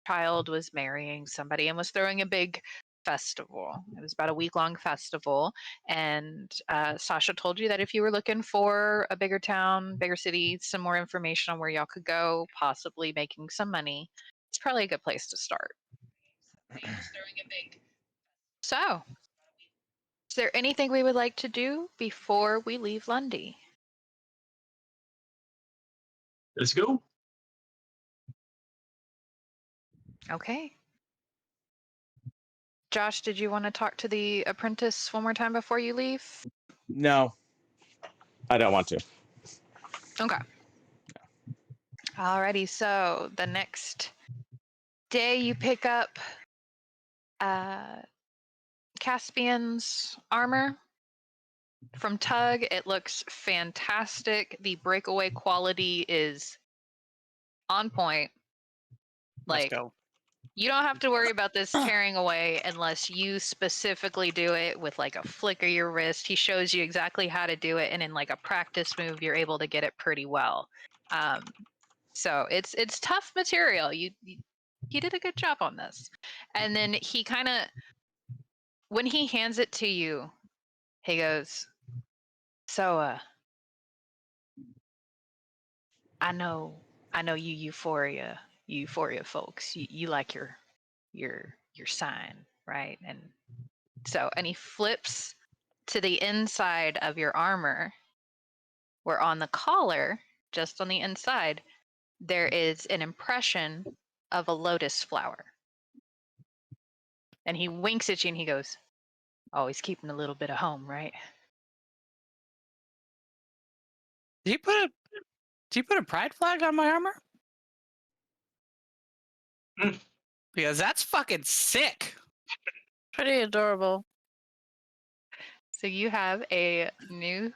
child was marrying somebody and was throwing a big festival. It was about a week-long festival, and Sasha told you that if you were looking for a bigger town, bigger city, some more information on where y'all could go, possibly making some money, it's probably a good place to start. So, is there anything we would like to do before we leave Lundy? Let's go. Okay. Josh, did you want to talk to the apprentice one more time before you leave? No, I don't want to. Okay. Alrighty, so the next day you pick up Caspian's armor from Tug. It looks fantastic. The breakaway quality is on point. Let's Like, go. you don't have to worry about this tearing away unless you specifically do it with like a flick of your wrist. He shows you exactly how to do it, and in like a practice move, you're able to get it pretty well. So it's tough material. You did a good job on this. And then he kind of, when he hands it to you, he goes, "So, I know you Euphoria folks. You like your sign, right?" And so, and he flips to the inside of your armor, where on the collar, just on the inside, there is an impression of a lotus flower. And he winks at you and he goes, "Always keeping a little bit of home, right?" Do you put a pride flag on my armor? Mm. Because that's fucking sick. Pretty adorable. So you have a new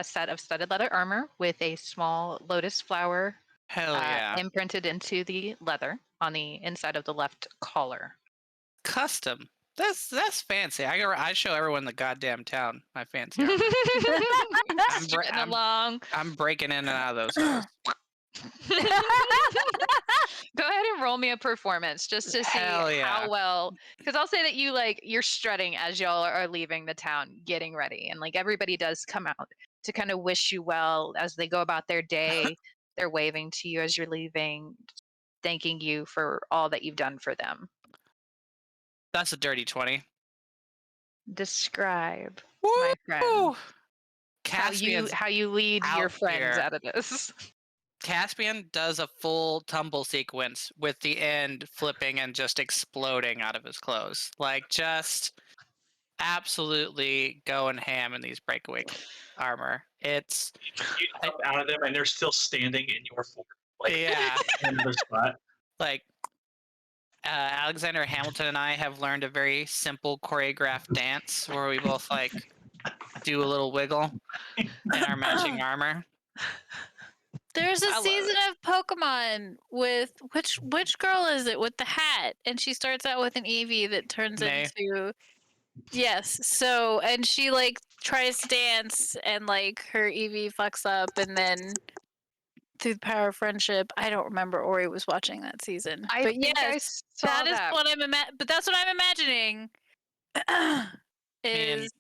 set of studded leather armor with a small lotus flower Hell yeah. imprinted into the leather on the inside of the left collar. Custom. That's fancy. I show everyone the goddamn town my fancy armor. Strutting along. I'm breaking in and out of those hoes. Go ahead and roll me a performance just to see Hell yeah. how well, because I'll say that you're strutting as y'all are leaving the town, getting ready, and like everybody does come out to kind of wish you well as they go about their day. They're waving to you as you're leaving, thanking you for all that you've done for them. That's a dirty 20. Describe, Woo! my friend, Caspian's how you lead your out friends here. out of this. Caspian does a full tumble sequence with the end flipping and just exploding out of his clothes. Like, just absolutely going ham in these breakaway armor. It's You jump out of them, and they're still standing in your fort. Like, yeah, in the spot. like Alexander Hamilton and I have learned a very simple choreographed dance where we both like do a little wiggle in our matching armor. There's I a love season of Pokemon with which girl is it with the hat? And she starts out with an Eevee that turns May. into yes. So and she like tries to dance and like her Eevee fucks up and then through the power of friendship, I don't remember Ori was watching that season. I but think I yes, saw that is that. what but that's what I'm imagining. And is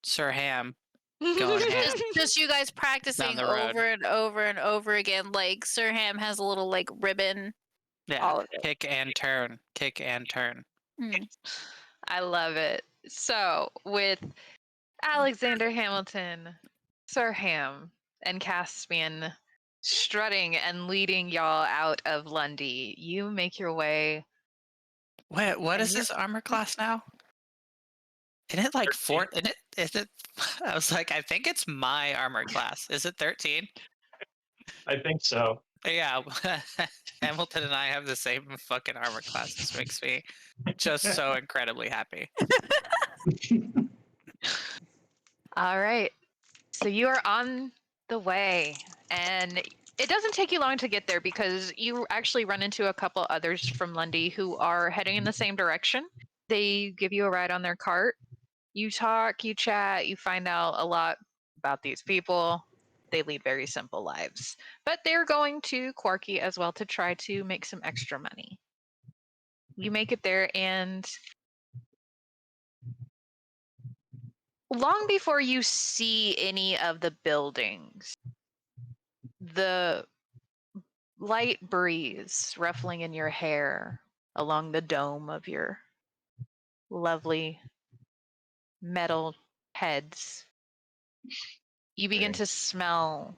Sir Ham going ham. just you guys practicing the road. over and over and over again. Like Sir Ham has a little like ribbon. Yeah, All of it. kick and turn, kick and turn. I love it. So, with Alexander Hamilton, Sir Ham, and Caspian strutting and leading y'all out of Lundy, you make your way. Wait, what And is this armor class now? Isn't it like 4? Is it? I was like, I think it's my armor class. Is it 13? I think so. Yeah, Hamilton and I have the same fucking armor class. This makes me just so incredibly happy. All right. So you are on the way, and it doesn't take you long to get there because you actually run into a couple others from Lundy who are heading in the same direction. They give you a ride on their cart. You talk, you chat, you find out a lot about these people. They lead very simple lives, but they're going to Quarky as well to try to make some extra money. you make it there, and long before you see any of the buildings, the light breeze ruffling in your hair along the dome of your lovely metal heads, you begin Okay. to smell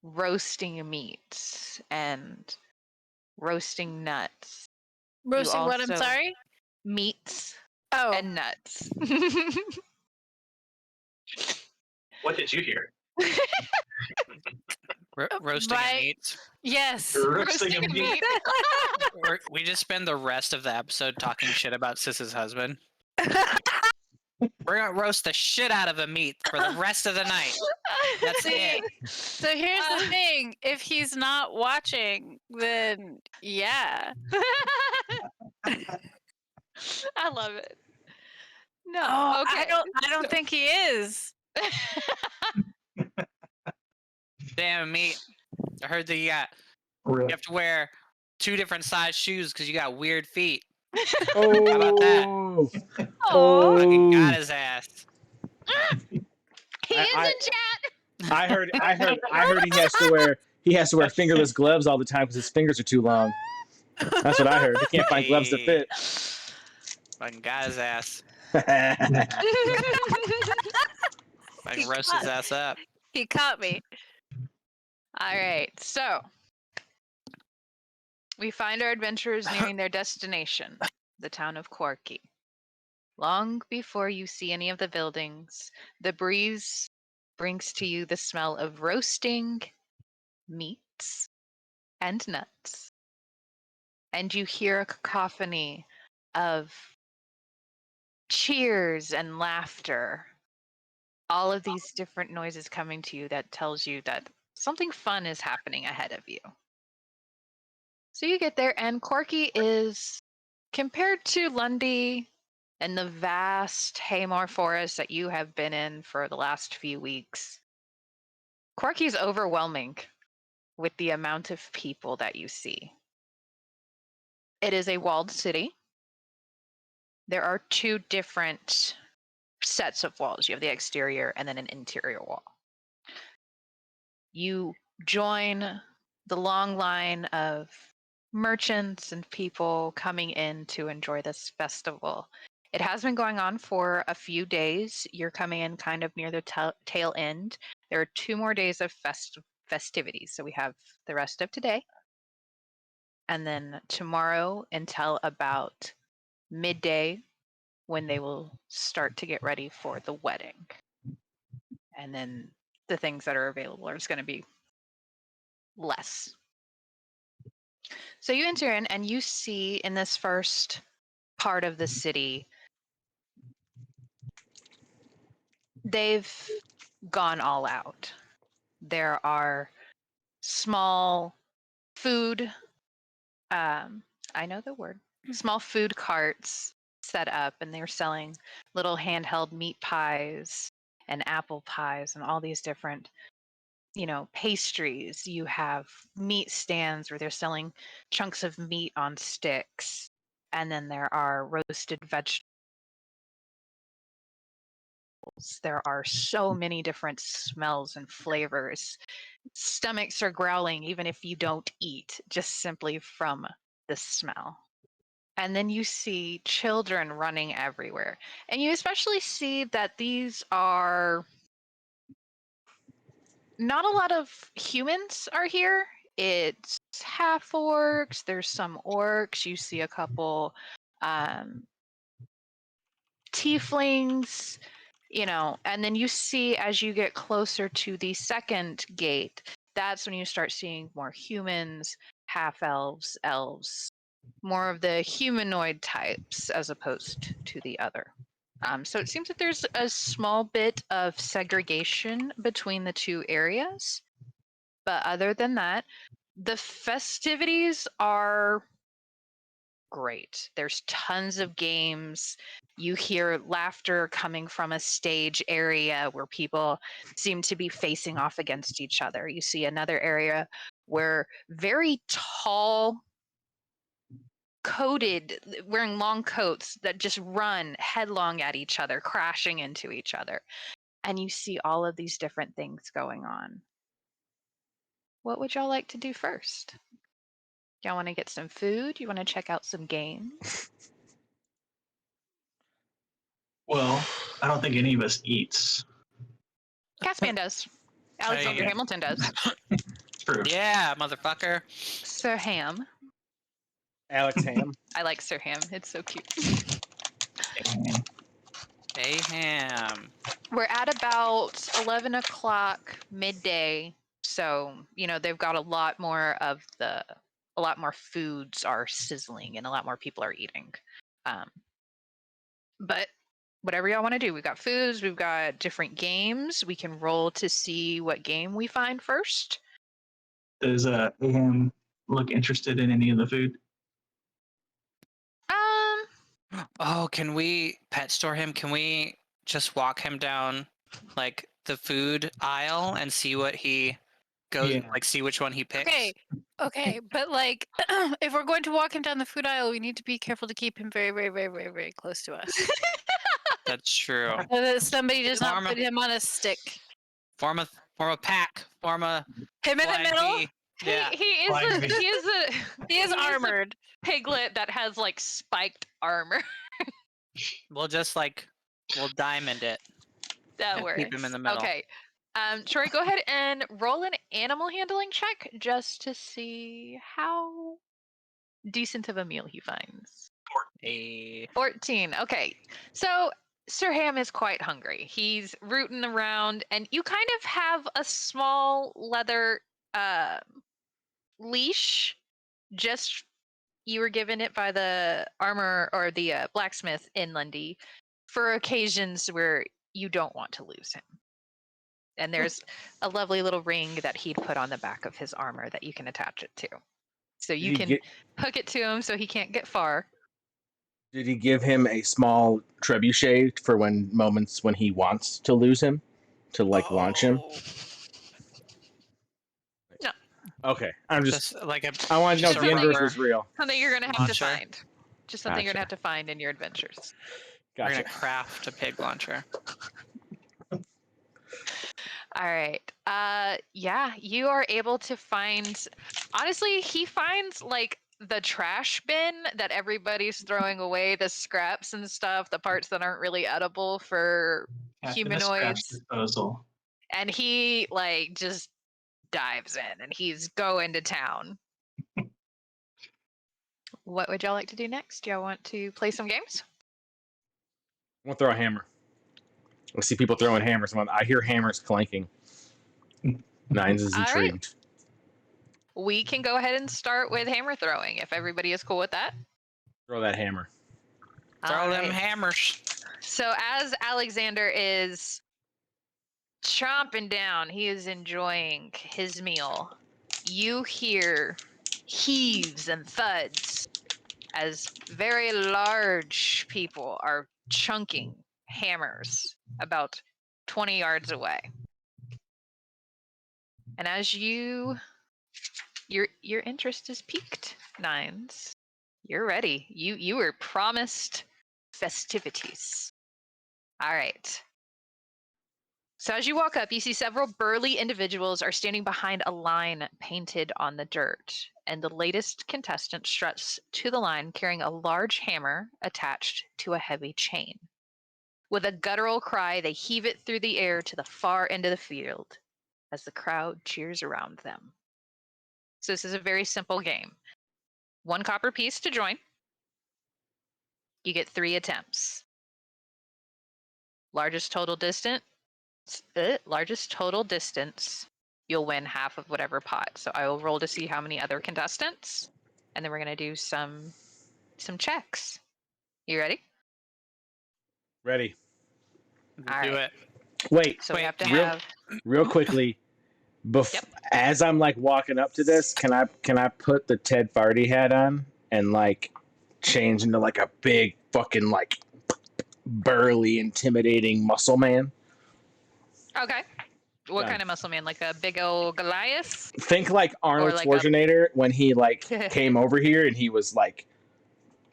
roasting meat and roasting nuts. Roasting what? I'm also- sorry. Meats Oh, and nuts. What did you hear? Roasting my- and meats. yes. Roasting a meat. We just spend the rest of the episode talking shit about Sis's husband. We're gonna roast the shit out of a meat for the rest of the night. That's See, it. so here's the thing: if he's not watching, then yeah. I love it. No, Oh, okay. I don't think he is. Damn meat. I heard that you Really? have to wear 2 different size shoes because you got weird feet. Oh, about that? Oh, Fucking got his ass. He I- is I- in chat. I heard he has to wear fingerless gloves all the time because his fingers are too long. That's what I heard. He can't find gloves to Hey. fit. Fucking got his ass. he Fucking roast his ass up. caught me. All right, so we find our adventurers nearing their destination, the town of Corky. Long before you see any of the buildings, the breeze brings to you the smell of roasting meats and nuts. And you hear a cacophony of cheers and laughter. All of these different noises coming to you that tells you that something fun is happening ahead of you. So you get there, and Corky is, compared to Lundy and the vast Haymar forest that you have been in for the last few weeks, Corky is overwhelming with the amount of people that you see. It is a walled city. There are 2 different sets of walls. You have the exterior and then an interior wall. You join the long line of merchants and people coming in to enjoy this festival. It has been going on for a few days. You're coming in kind of near the tail end. There are 2 more days of festivities. So we have the rest of today, and then tomorrow until about midday, when they will start to get ready for the wedding. And then the things that are available are just going to be less. So you enter in and you see in this first part of the city, they've gone all out. There are small food, I know the word, small food carts set up, and they're selling little handheld meat pies and apple pies and all these different, pastries. You have meat stands where they're selling chunks of meat on sticks, and then there are roasted vegetables. There are so many different smells and flavors. Stomachs are growling even if you don't eat, just simply from the smell. And then you see children running everywhere. And you especially see that these are not a lot of humans are here. It's half orcs, there's some orcs, you see a couple tieflings, and then you see as you get closer to the second gate, that's when you start seeing more humans, half elves, elves, more of the humanoid types as opposed to the other. So it seems that there's a small bit of segregation between the 2 areas. But other than that, the festivities are great. There's tons of games. You hear laughter coming from a stage area where people seem to be facing off against each other. You see another area where very tall coated, wearing long coats that just run headlong at each other, crashing into each other. And you see all of these different things going on. What would y'all like to do first? Y'all want to get some food? You want to check out some games? Well, I don't think any of us eats. Caspian does. Alexander Okay. Hamilton does. True. Yeah, motherfucker. Sir Ham. Alex Ham. I like Sir Ham. It's so cute. Hey, ham. We're at about 11 o'clock midday. So, they've got a lot more foods are sizzling and a lot more people are eating. But whatever y'all want to do, we've got foods, we've got different games. We can roll to see what game we find first. Does Aham look interested in any of the food? Oh, can we pet store him? Can we just walk him down like the food aisle and see what he goes Yeah. like see which one he picks? Okay, but like, if we're going to walk him down the food aisle, we need to be careful to keep him very, very, very, very, very close to us. That's true. So that somebody does not Form a- put him on a stick. Form a pack. Form a Him in the flag middle. V. Yeah. He is Flag me. He is a armored. piglet that has like spiked armor. We'll just we'll diamond it. That and works. keep him in the middle. Okay. Troy, go ahead and roll an animal handling check just to see how decent of a meal he finds. A 14. Okay. So Sir Ham is quite hungry. He's rooting around, and you kind of have a small leather leash. Just you were given it by the armor or the blacksmith in Lundy for occasions where you don't want to lose him. And there's a lovely little ring that he'd put on the back of his armor that you can attach it to. So you Did he can get- hook it to him so he can't get far. Did he give him a small trebuchet for moments when he wants to lose him, to launch him? Oh, Okay, I'm just. just like a I wanted to know if the Something inverse rubber- was real. Something you're gonna have to Launcher. find. Just something you're gonna Gotcha. have to find in your adventures. We're Gotcha. gonna craft a pig launcher. All right. Yeah, you are able to find. Honestly, he finds like the trash bin that everybody's throwing away, the scraps and stuff, the parts that aren't really edible for Captain of Scraps humanoids. disposal. And he like just dives in and he's going to town. What would y'all like to do next? Do y'all want to play some games? I'm gonna throw a hammer. I see people throwing hammers. I hear hammers clanking. Nines is All right. intrigued. We can go ahead and start with hammer throwing if everybody is cool with that. Throw that hammer. Throw All them right. hammers. So as Alexander is chomping down, he is enjoying his meal. You hear heaves and thuds as very large people are chunking hammers about 20 yards away. And as your interest is piqued, Nines, you're ready. You were promised festivities. All right. So as you walk up, you see several burly individuals are standing behind a line painted on the dirt. And the latest contestant struts to the line carrying a large hammer attached to a heavy chain. With a guttural cry, they heave it through the air to the far end of the field as the crowd cheers around them. So this is a very simple game. 1 copper piece to join. You get 3 attempts. Largest total distance, you'll win half of whatever pot. So I will roll to see how many other contestants, and then we're gonna do some checks. You ready? Ready. All Do right. it. Wait, So we have to real- have. real quickly. Yep. As I'm walking up to this, can I put the Ted Farty hat on and change into a big fucking burly, intimidating muscle man? Okay. What Done. kind of muscle man? Like a big old Goliath? Think Arnold Or like a- Schwarzenegger when he came over here and he was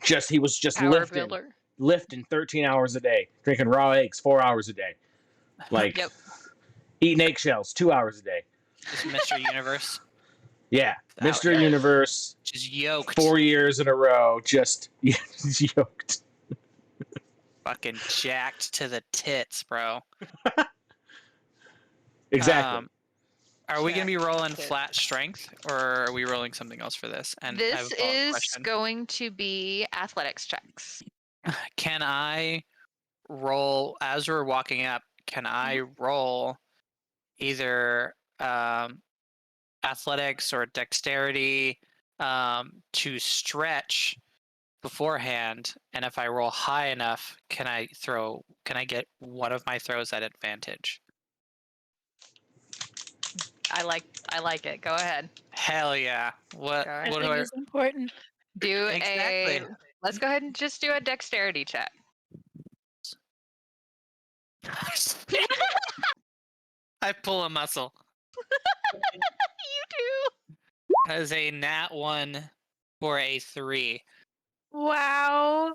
He was just Power builder. lifting 13 hours a day, drinking raw eggs 4 hours a day, like Yep. eating eggshells 2 hours a day. Just Mr. Universe. Yeah, Out Mr. here. Universe, Just yoked. 4 years in a row, just yoked. Fucking jacked to the tits, bro. Exactly. Are we gonna be Jacked to the rolling tits. flat strength, or are we rolling something else for this? And I have This a follow-up is question. going to be athletics checks. Can I roll as we're walking up? Can I roll either athletics or dexterity to stretch beforehand? And if I roll high enough, can I get one of my throws at advantage? I like it. Go ahead. Hell yeah! What? Go I ahead. What think do I? it's important. Do Exactly. a. Let's go ahead and just do a dexterity check. I pull a muscle. You do. That is a nat 1 for a 3. Wow.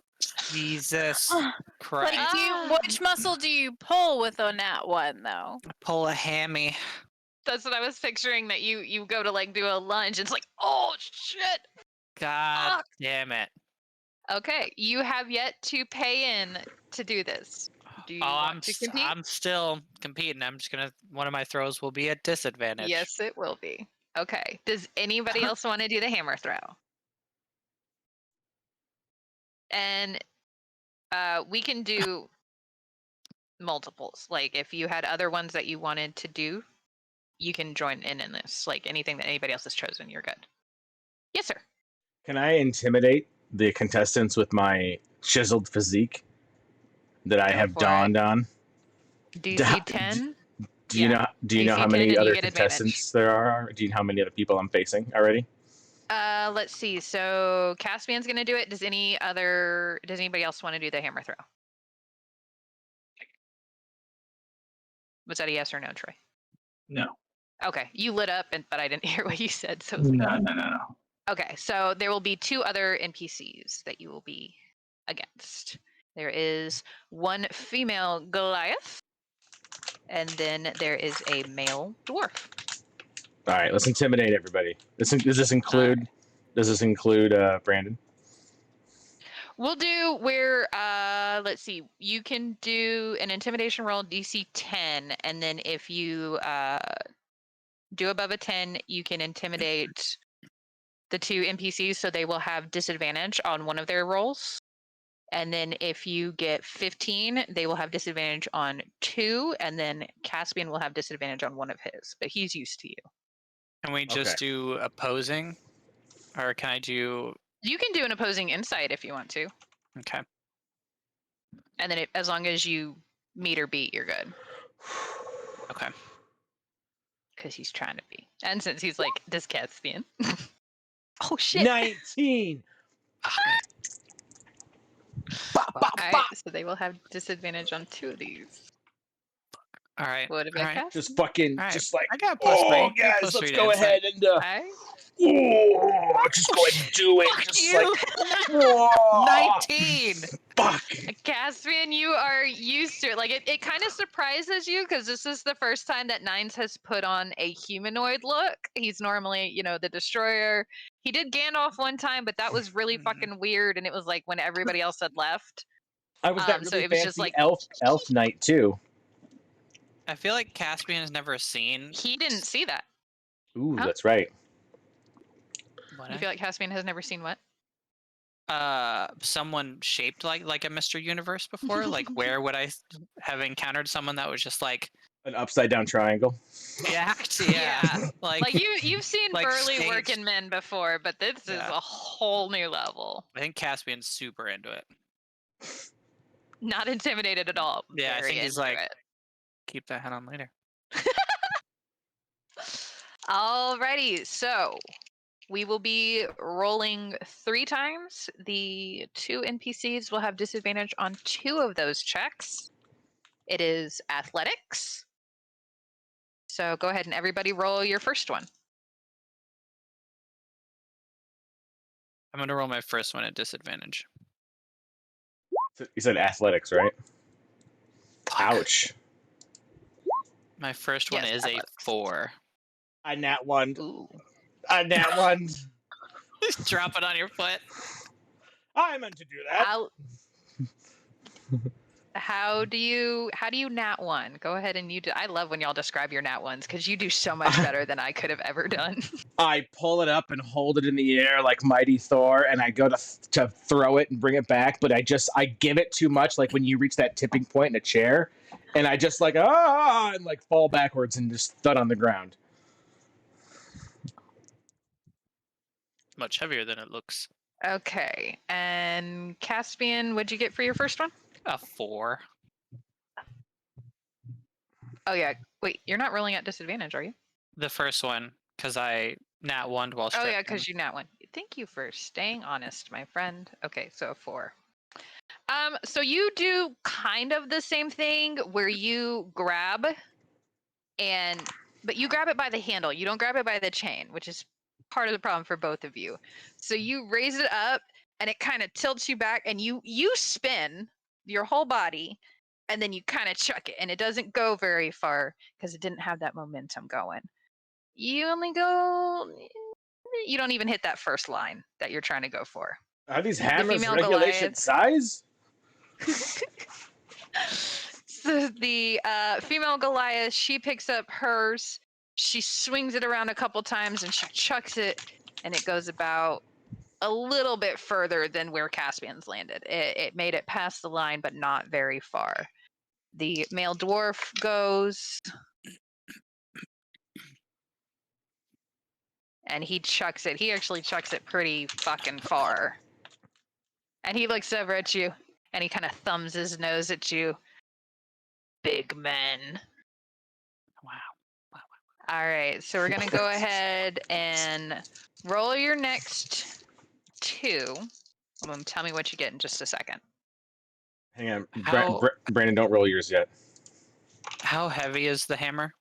Jesus Like, Christ. which muscle do you pull with a nat 1 though? Pull a hammy. That's what I was picturing. That you go to like do a lunge. It's like, oh shit. God Fuck. damn it. Okay, you have yet to pay in to do this. Do you want to compete? I'm still competing. I'm just gonna. One of my throws will be at disadvantage. Yes, it will be. Okay. Does anybody else want to do the hammer throw? And we can do multiples. Like if you had other ones that you wanted to do, you can join in this. Like anything that anybody else has chosen, you're good. Yes, sir. Can I intimidate the contestants with my chiseled physique that I Go have for donned on? DC 10. Do you Yeah, know? Do you know DC how 10 many and you other get contestants there are? Do you know how many other people I'm facing already? Let's see. So Caspian's gonna do it. Does anybody else want to do the hammer throw? Was that a yes or no, Troy? No. Okay, you lit up, but I didn't hear what you said. So No. okay, so there will be 2 other NPCs that you will be against. There is one female Goliath, and then there is a male dwarf. All right, let's intimidate everybody. Does this include? Does this include Brandon? We'll do where let's see. You can do an intimidation roll DC 10, and then if you do above a 10, you can intimidate the 2 NPCs, so they will have disadvantage on one of their rolls. And then if you get 15, they will have disadvantage on 2, and then Caspian will have disadvantage on one of his, but he's used to you. Can we just do opposing, or can I do? You can do an opposing insight if you want to, Okay. and then as long as you meet or beat, you're good. Okay. Because he's trying to be, and since he's like this Caspian. Oh shit! 19. Alright, so they will have disadvantage on 2 of these. All right. What about Caspian? Just fucking, Alright, just like, I got plus 3. oh, guys, Plus let's 3 to go insight. ahead and Alright. just go ahead and do it. Fuck Just you! like, whoa, 19. fuck. Caspian, you are used to it. Like it kind of surprises you because this is the first time that Nines has put on a humanoid look. He's normally, the destroyer. He did Gandalf one time, but that was really fucking weird. And it was like when everybody else had left. I was that really so it was fancy just like elf knight too. I feel like Caspian has never seen. he didn't see that. Ooh, Huh? that's right. What? You feel like Caspian has never seen what? Someone shaped like a Mr. Universe before. Like, where would I have encountered someone that was just like An upside down triangle. jacked? Yeah. Yeah. Like you've seen like burly staged. working men before, but this is Yeah. a whole new level. I think Caspian's super into it. Not intimidated at all. Yeah, I Very think he's into like- it. Keep that head on later. Alrighty, so we will be rolling 3 times. The 2 NPCs will have disadvantage on 2 of those checks. It is athletics. So go ahead and everybody roll your first one. I'm gonna roll my first one at disadvantage. You said athletics, right? Ouch. My first one Yes, is a athletics. 4. I nat one. Ooh. I nat one. Drop it on your foot. I meant to do that. How do you nat one? Go ahead and you do. I love when y'all describe your nat ones because you do so much better than I could have ever done. I pull it up and hold it in the air like Mighty Thor, and I go to throw it and bring it back, but I give it too much, like when you reach that tipping point in a chair, and I just and like fall backwards and just thud on the ground. Much heavier than it looks. Okay, and Caspian, what'd you get for your first one? A 4. Oh yeah, wait, you're not rolling at disadvantage, are you? The first one, because I nat 1 while Oh stripping. yeah, because you nat one. Thank you for staying honest, my friend. Okay, so a 4. So you do kind of the same thing where you grab but you grab it by the handle. You don't grab it by the chain, which is part of the problem for both of you. So you raise it up and it kind of tilts you back and you spin your whole body and then you kind of chuck it and it doesn't go very far because it didn't have that momentum going. You don't even hit that first line that you're trying to go for. Are these hammers female regulation Goliath. size? So the female Goliath, she picks up hers, she swings it around a couple times and she chucks it and it goes about a little bit further than where Caspian's landed. It made it past the line, but not very far. The male dwarf goes and he chucks it. He actually chucks it pretty fucking far. And he looks over at you and he kind of thumbs his nose at you. Big men. Wow. All right, so we're gonna go ahead and roll your next 2. Tell me what you get in just a second. Hang on. How- Brandon, don't roll yours yet. How heavy is the hammer?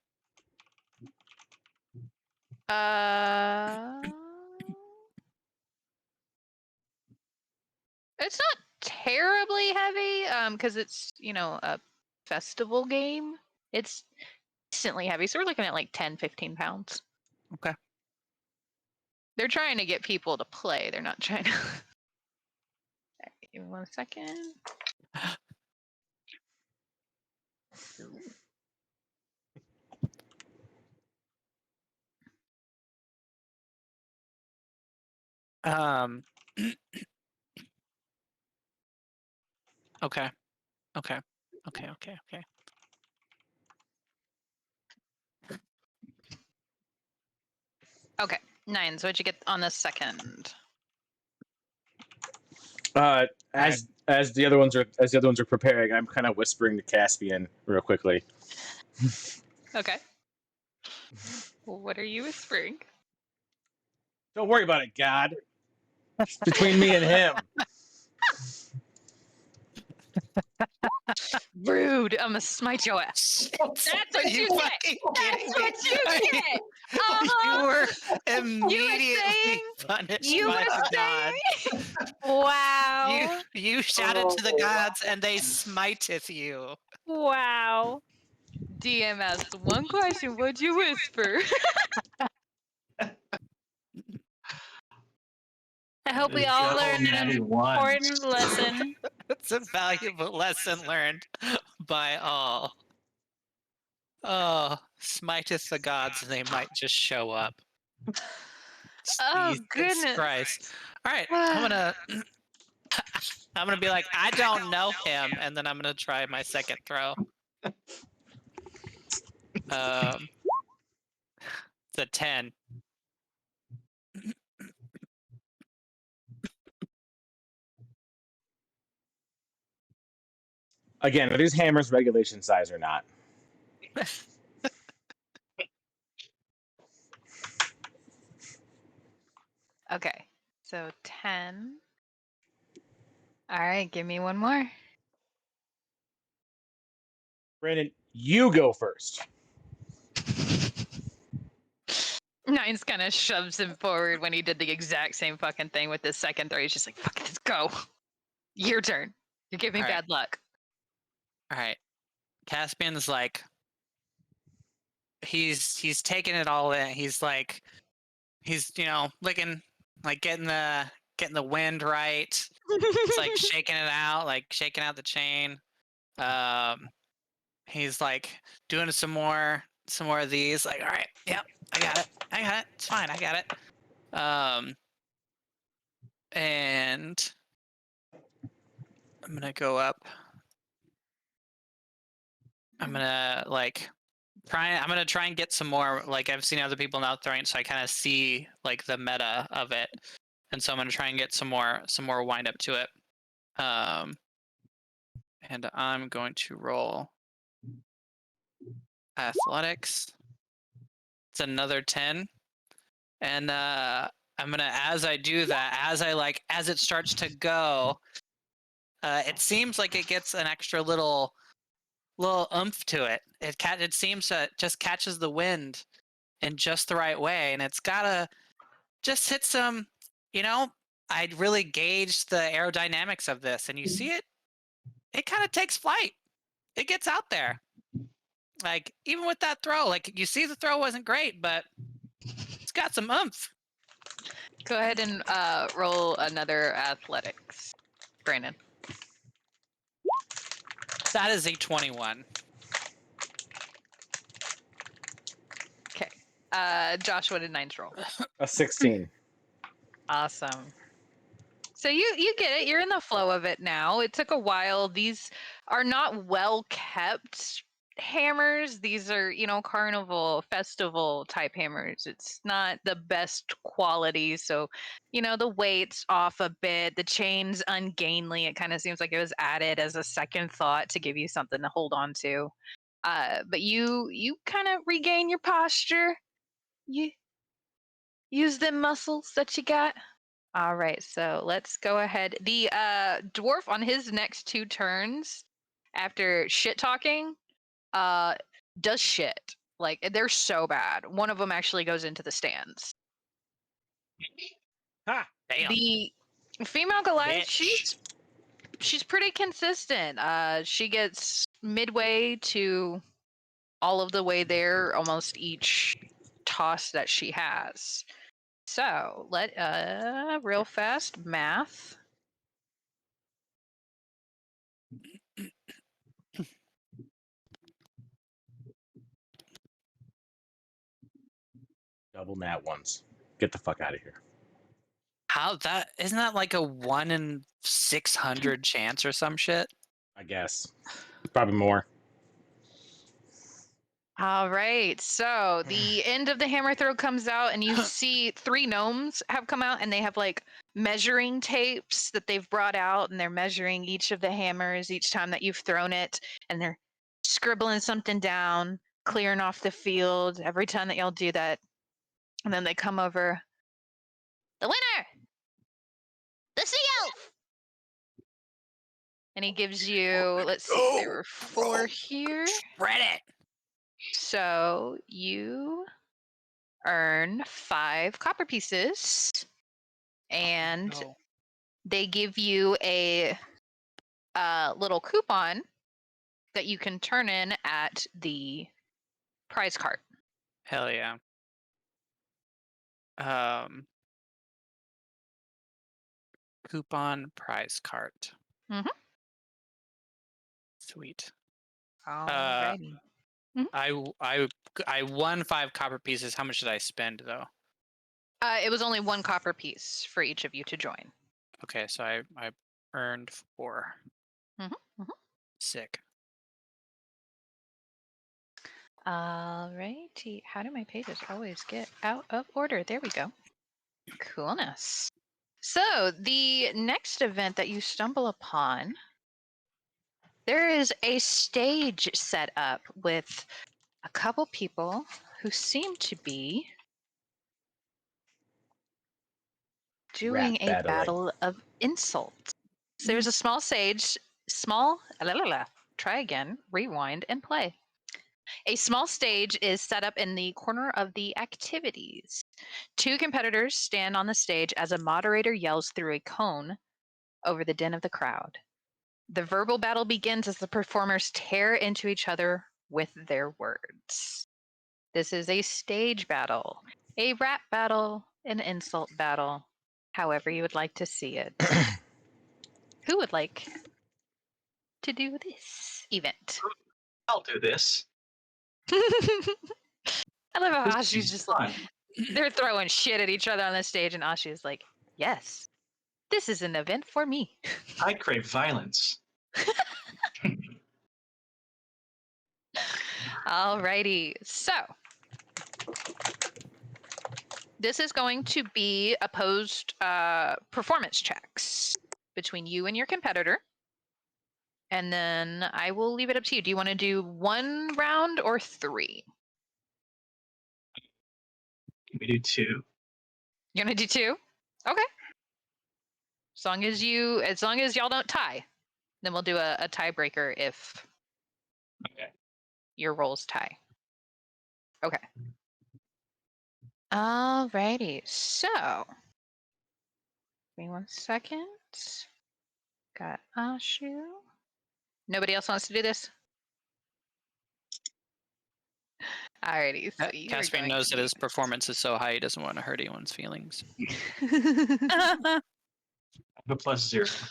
It's not terribly heavy, because it's a festival game. It's decently heavy, so we're looking at like 10-15 pounds. Okay. They're trying to get people to play. They're not trying to. Give me 1 second. Okay. Okay. Okay, 9. So what'd you get on the second? As the other ones are preparing, I'm kind of whispering to Caspian real quickly. Okay. What are you whispering? Don't worry about it, God. It's between me and him. Rude. I'm gonna smite your ass. That's what you get. That's what you get. You were immediately saying- punished You by were the gods. Wow. You shouted to the gods and they smiteth you. Wow. DM asked 1 question. What'd you whisper? I hope we all Double learned an natty one. important lesson. It's a valuable lesson learned by all. Oh, smiteth the gods and they might just show up. Oh, Jesus goodness. Christ. All right, I'm gonna be like, I don't know him, and then I'm gonna try my second throw. It's a 10. Again, are these hammers regulation size or not? Okay. So 10. All right, give me 1 more. Brandon, you go first. 9's kind of shoves him forward when he did the exact same fucking thing with his second throw. He's just like, fuck, let's go. Your turn. You're giving me All right. bad luck. All right. Caspian's like, he's taking it all in. He's like, he's licking, like getting the wind right. It's like shaking it out, like shaking out the chain. He's like doing some more of these. Like, all right, yep, I got it. It's fine, I got it. And I'm gonna go up. I'm gonna I'm gonna try and get some more. Like, I've seen other people now throwing it, so I kind of see like the meta of it, and so I'm gonna try and get some more wind up to it. And I'm going to roll athletics. It's another 10, and I'm gonna, as I do that, as it starts to go, it seems like it gets an extra little oomph to it. It seems to just catches the wind in just the right way, and it's gotta just hit some. I really gauge the aerodynamics of this, and you see it. It kind of takes flight. It gets out there. Like, even with that throw, like, you see the throw wasn't great, but it's got some oomph. Go ahead and roll another athletics, Brandon. That is a 21. Okay. Josh, what did Nines roll? A 16. Awesome. So you get it. You're in the flow of it now. It took a while. These are not well kept hammers. These are, carnival, festival type hammers. It's not the best quality. So, the weight's off a bit. The chain's ungainly. It kind of seems like it was added as a second thought to give you something to hold on to. But you kind of regain your posture. You use them muscles that you got. All right, so let's go ahead. The dwarf on his next 2 turns, after shit talking, does shit. Like, they're so bad. One of them actually goes into the stands. Ha! Damn. The female Goliath, Bitch. she's pretty consistent. She gets midway to all of the way there, almost each toss that she has. So let real fast math. Double nat ones. Get the fuck out of here. Isn't that like a 1 in 600 chance or some shit? I guess. Probably more. All right, so the end of the hammer throw comes out, and you see 3 gnomes have come out, and they have like measuring tapes that they've brought out, and they're measuring each of the hammers each time that you've thrown it, and they're scribbling something down, clearing off the field every time that y'all do that. And then they come over. The winner! The sea elf! And he gives you, let's see, there were 4 here. Spread it. So you earn 5 copper pieces, and No. they give you a little coupon that you can turn in at the prize cart. Hell yeah. Coupon prize cart. Mhm. Sweet. Alrighty. I won 5 copper pieces. How much did I spend though? It was only 1 copper piece for each of you to join. Okay, so I earned 4. Mhm, mhm. Sick. Alrighty. How do my pages always get out of order? There we go. Coolness. So the next event that you stumble upon, there is a stage set up with a couple people who seem to be doing Rat a battling. battle of insults. So there's a small stage, try again, rewind and play. A small stage is set up in the corner of the activities. 2 competitors stand on the stage as a moderator yells through a cone over the din of the crowd. The verbal battle begins as the performers tear into each other with their words. This is a stage battle, a rap battle, an insult battle, however you would like to see it. Who would like to do this event? I'll do this. I love how This Ashi's is just fun. like, they're throwing shit at each other on the stage, and Ashi is like, yes, this is an event for me. I crave violence. Alrighty, so this is going to be opposed performance checks between you and your competitor. And then I will leave it up to you. Do you want to do 1 round or 3? We do 2. You're gonna do 2? Okay. As long as y'all don't tie, then we'll do a tiebreaker if Okay. your rolls tie. Okay. Alrighty. So, give me 1 second. Got Ashu. Nobody else wants to do this? Alrighty. So you are Caspian going knows to that his performance is so high he doesn't want to hurt anyone's feelings. be- I have a +0.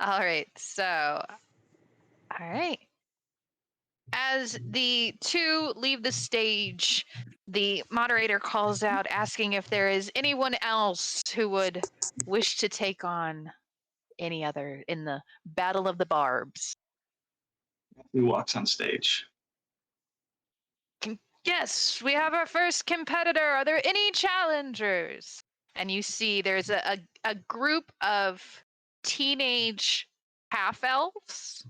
All right. So, all right. As the 2 leave the stage, the moderator calls out asking if there is anyone else who would wish to take on any other in the Battle of the Barbs. Who walks on stage? Yes, we have our first competitor. Are there any challengers? And you see there's a group of teenage half elves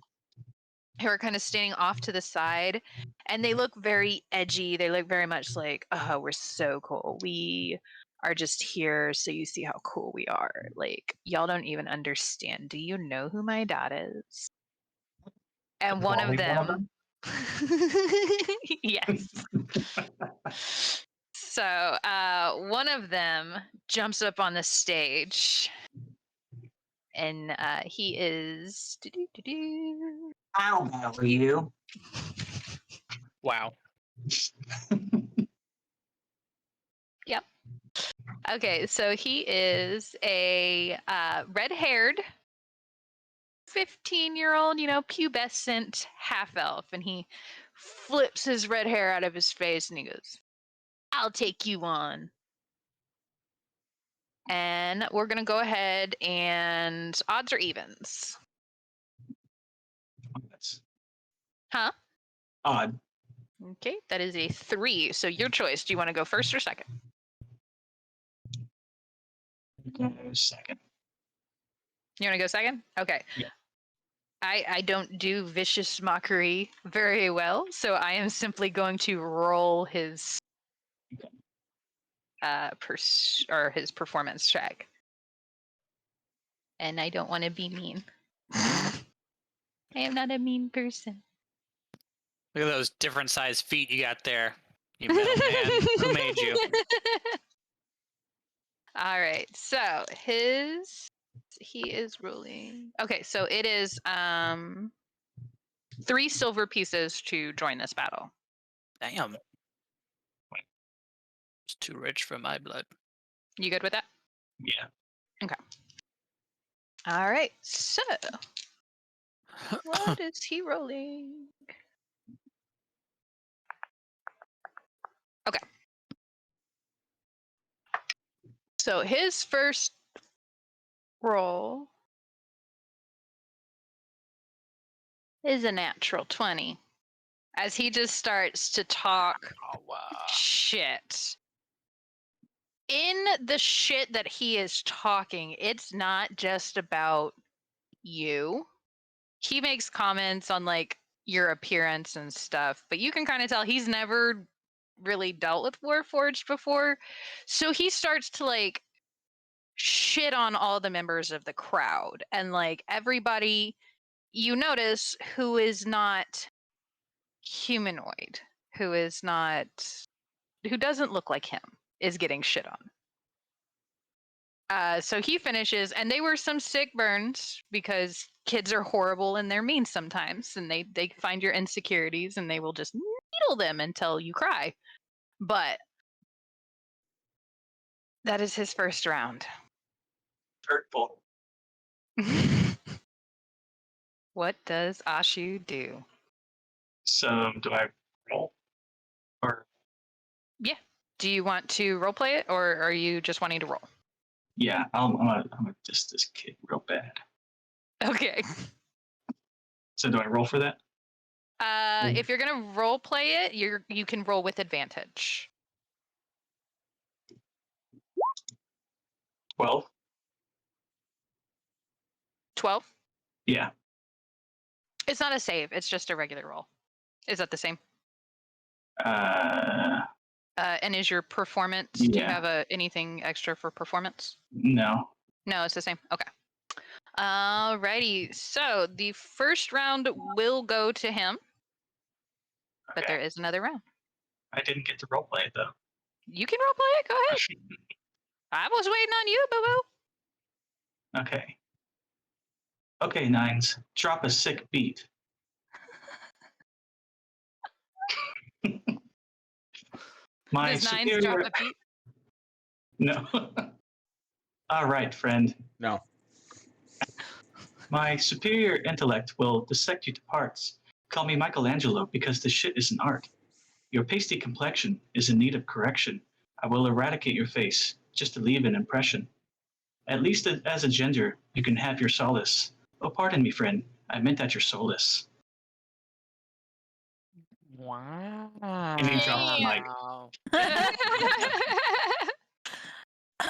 who are kind of standing off to the side, and they look very edgy. They look very much like, oh, we're so cool. We are just here so you see how cool we are. Like, y'all don't even understand. Do you know who my dad is? And one of Wally, them, yes. So one of them jumps up on the stage, and he is. I'll battle you. Wow. Yep. Okay, so he is a red-haired 15-year-old, pubescent half elf, and he flips his red hair out of his face and he goes, "I'll take you on." And we're gonna go ahead and odds or evens. That's Huh? odd. Okay, that is a 3. So your choice. Do you want to go first or second? Second. You want to go second? Okay. Yeah. I don't do vicious mockery very well, so I am simply going to roll his his performance check. And I don't want to be mean. I am not a mean person. Look at those different sized feet you got there. You metal man. Who made you? All right. So he is rolling. Okay, so it is 3 silver pieces to join this battle. Damn. It's too rich for my blood. You good with that? Yeah. All right. So what is he rolling? Okay. So his first roll is a natural 20. As he just starts to talk Oh, wow. shit. In the shit that he is talking, it's not just about you. He makes comments on like your appearance and stuff, but you can kind of tell he's never really dealt with Warforged before. So he starts to like shit on all the members of the crowd and like everybody you notice who is not humanoid, who doesn't look like him, is getting shit on. So he finishes, and they were some sick burns because kids are horrible and they're mean sometimes, and they find your insecurities and they will just needle them until you cry. But that is his first round. Hurtful. What does Ashu do? So do I roll? Or Do you want to roleplay it, or are you just wanting to roll? yeah, I'm gonna diss this kid real bad. Okay. So do I roll for that? If you're gonna roleplay it, you can roll with advantage. 12? 12. Yeah. It's not a save. It's just a regular roll. Is that the same? And is your performance? Do you Yeah. have anything extra for performance? No. No, it's the same. Okay. Alrighty. So the first round will go to him, but Okay. there is another round. I didn't get to roleplay it though. You can roleplay it. Go ahead. I was waiting on you, boo boo. Okay. Okay, Nines. Drop a sick beat. My Does Nines superior. drop a beat? No. All right, friend. No. My superior intellect will dissect you to parts. Call me Michelangelo because this shit is an art. Your pasty complexion is in need of correction. I will eradicate your face just to leave an impression. At least as a gender, you can have your solace. Oh, pardon me, friend. I meant at your solace. Wow. And he drops the mic.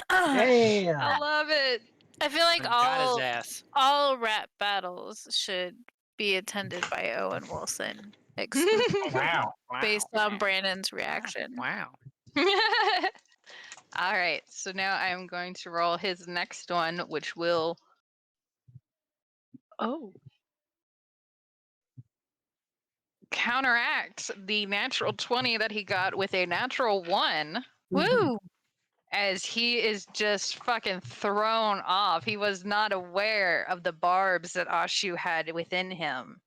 Damn. I love it. I feel like Got his all ass. all rap battles should be attended by Owen Wilson, exclusively, Wow. based on Brandon's reaction. Wow. All right, so now I'm going to roll his next one, which will. Counteract the natural 20 that he got with a natural 1, Woo! as he is just fucking thrown off. He was not aware of the barbs that Ashu had within him.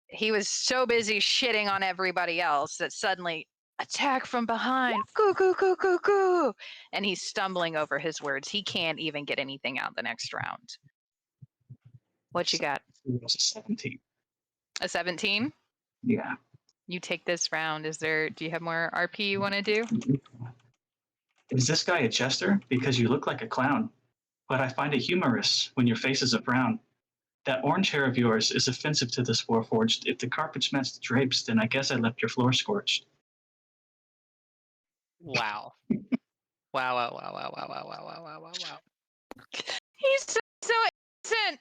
He was so busy shitting on everybody else that suddenly attack from behind, goo goo goo goo goo, and he's stumbling over his words. He can't even get anything out the next round. What you got? It was a 17. A 17? Yeah. You take this round. Do you have more RP you want to do? Is this guy a jester? Because you look like a clown. But I find it humorous when your face is a frown. That orange hair of yours is offensive to this Warforged. If the carpets match the drapes, then I guess I left your floor scorched. Wow. Wow, wow, wow, wow, wow, wow, wow, wow, wow, wow. He's so innocent.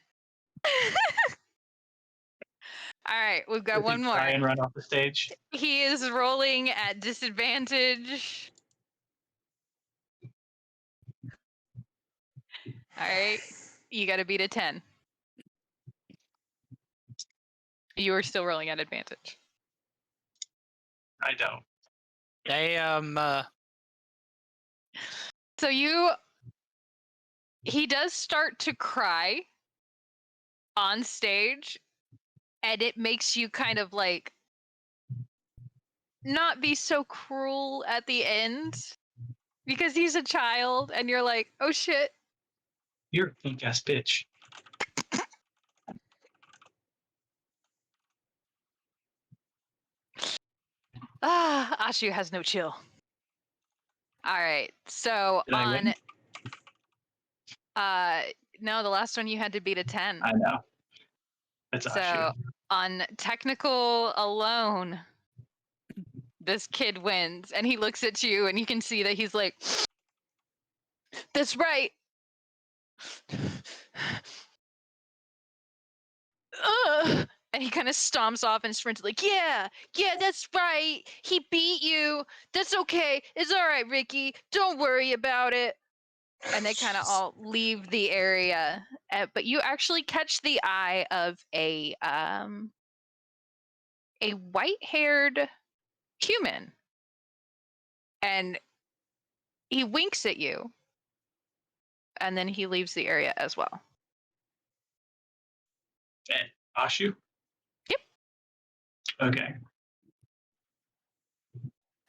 All right, we've got Does he one more. try and run off the stage. He is rolling at disadvantage. All right, you got to beat a 10. You are still rolling at advantage. I don't. So he does start to cry on stage, and it makes you kind of like not be so cruel at the end because he's a child and you're like, oh shit. You're a punk ass bitch. Ashu has no chill. All right, so Did I win? no, the last one you had to beat a 10. I know. That's So Ashu. on technical alone, this kid wins, and he looks at you, and you can see that he's like, "That's right." And he kind of stomps off and sprints like, yeah, that's right. He beat you. That's okay. It's all right, Ricky. Don't worry about it. And they kind of all leave the area. But you actually catch the eye of a white-haired human. And he winks at you. and then he leaves the area as well. Ashu? Yep. Okay.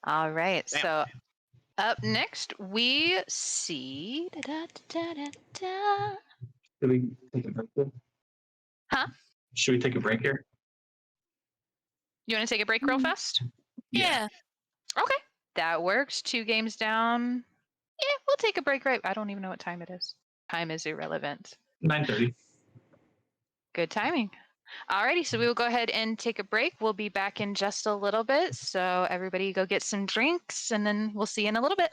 All right. Damn. So up next, we see. Should we take a break here? Huh? Should we take a break here? You want to take a break real fast? Yeah. Okay. That works. 2 games down. Yeah, we'll take a break right. I don't even know what time it is. Time is irrelevant. 9:30. Good timing. Alrighty, so we will go ahead and take a break. We'll be back in just a little bit. So everybody go get some drinks and then we'll see you in a little bit.